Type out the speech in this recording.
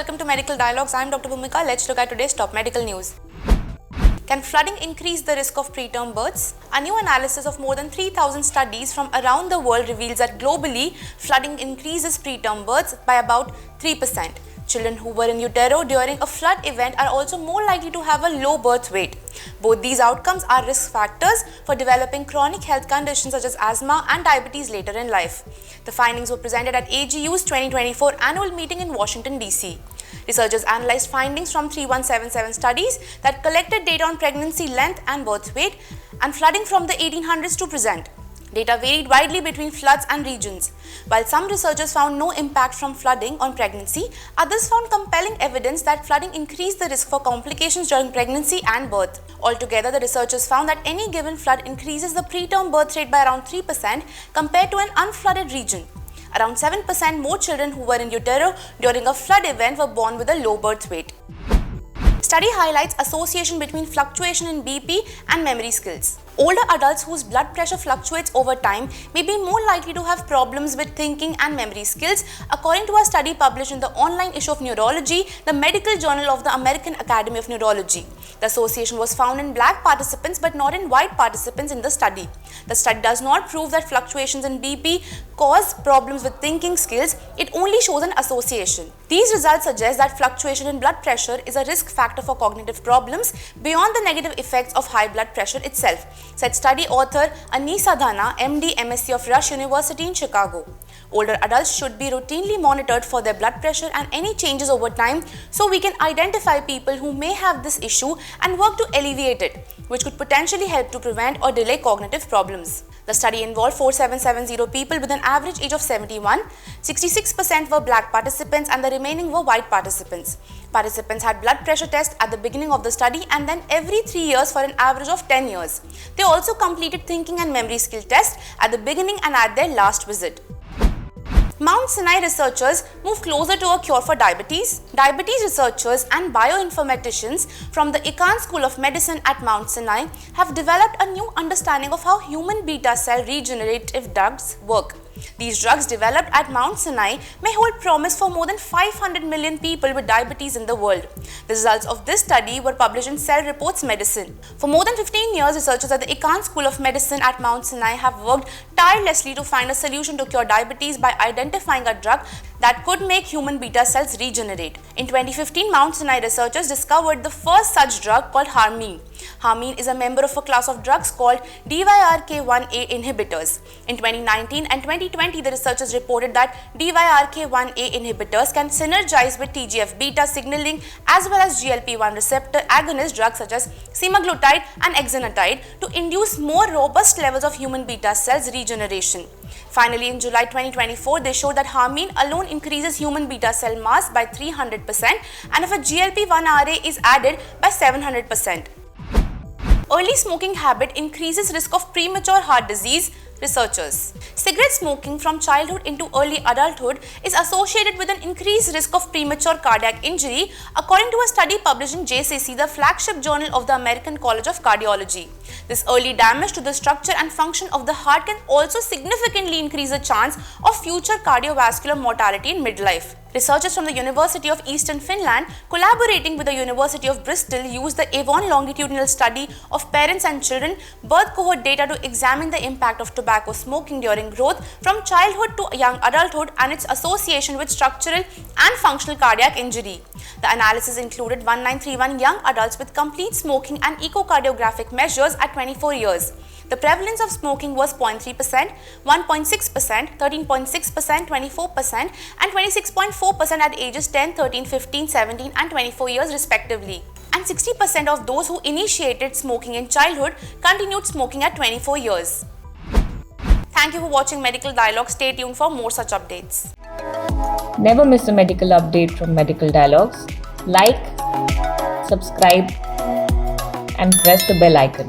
welcome to Medical Dialogues. I'm Dr. Bhumika. Let's look at today's top medical news. Can flooding increase the risk of preterm births? A new analysis of more than 3,000 studies from around the world reveals that globally, flooding increases preterm births by about 3%. Children who were in utero during a flood event are also more likely to have a low birth weight. Both these outcomes are risk factors for developing chronic health conditions such as asthma and diabetes later in life. The findings were presented at AGU's 2024 annual meeting in Washington, D.C. Researchers analyzed findings from 3177 studies that collected data on pregnancy length and birth weight and flooding from the 1800s to present. Data varied widely between floods and regions. While some researchers found no impact from flooding on pregnancy, others found compelling evidence that flooding increased the risk for complications during pregnancy and birth. Altogether, the researchers found that any given flood increases the preterm birth rate by around 3% compared to an unflooded region. Around 7% more children who were in utero during a flood event were born with a low birth weight. Study highlights association between fluctuation in BP and memory skills. Older adults whose blood pressure fluctuates over time may be more likely to have problems with thinking and memory skills, according to a study published in the online issue of Neurology, the Medical Journal of the American Academy of Neurology. The association was found in black participants but not in white participants in the study. The study does not prove that fluctuations in BP cause problems with thinking skills, it only shows an association. These results suggest that fluctuation in blood pressure is a risk factor for cognitive problems beyond the negative effects of high blood pressure itself, said study author Anisa Dhana, MD, MSc of Rush University in Chicago. Older adults should be routinely monitored for their blood pressure and any changes over time so we can identify people who may have this issue and work to alleviate it, which could potentially help to prevent or delay cognitive problems. The study involved 4770 people with an average age of 71. 66% were black participants and the remaining were white participants. Participants had blood pressure tests at the beginning of the study and then every 3 years for an average of 10 years. They also completed thinking and memory skill tests at the beginning and at their last visit. Mount Sinai researchers move closer to a cure for diabetes. Diabetes researchers and bioinformaticians from the Icahn School of Medicine at Mount Sinai have developed a new understanding of how human beta cell regenerative drugs work. These drugs developed at Mount Sinai may hold promise for more than 500 million people with diabetes in the world. The results of this study were published in Cell Reports Medicine. For more than 15 years, researchers at the Icahn School of Medicine at Mount Sinai have worked tirelessly to find a solution to cure diabetes by identifying a drug that could make human beta cells regenerate. In 2015, Mount Sinai researchers discovered the first such drug called Harmine. Harmine is a member of a class of drugs called DYRK1A inhibitors. In 2019 and 2020, the researchers reported that DYRK1A inhibitors can synergize with TGF-beta signaling as well as GLP-1 receptor agonist drugs such as semaglutide and exenatide to induce more robust levels of human beta cells regeneration. Finally, in July 2024, they showed that Harmine alone increases human beta cell mass by 300% and if a GLP-1RA is added by 700%. Early smoking habit increases risk of premature heart disease, researchers. Cigarette smoking from childhood into early adulthood is associated with an increased risk of premature cardiac injury, according to a study published in JCC, the flagship journal of the American College of Cardiology. This early damage to the structure and function of the heart can also significantly increase the chance of future cardiovascular mortality in midlife. Researchers from the University of Eastern Finland, collaborating with the University of Bristol, used the Avon longitudinal study of parents and children birth cohort data to examine the impact of tobacco smoking during growth from childhood to young adulthood and its association with structural and functional cardiac injury. The analysis included 1931 young adults with complete smoking and echocardiographic measures at 24 years. The prevalence of smoking was 0.3%, 1.6%, 13.6%, 24%, and 26.4% at ages 10, 13, 15, 17, and 24 years respectively. And 60% of those who initiated smoking in childhood continued smoking at 24 years. Thank you for watching Medical Dialogue. Stay tuned for more such updates. Never miss a medical update from Medical Dialogues. Like, subscribe, and press the bell icon.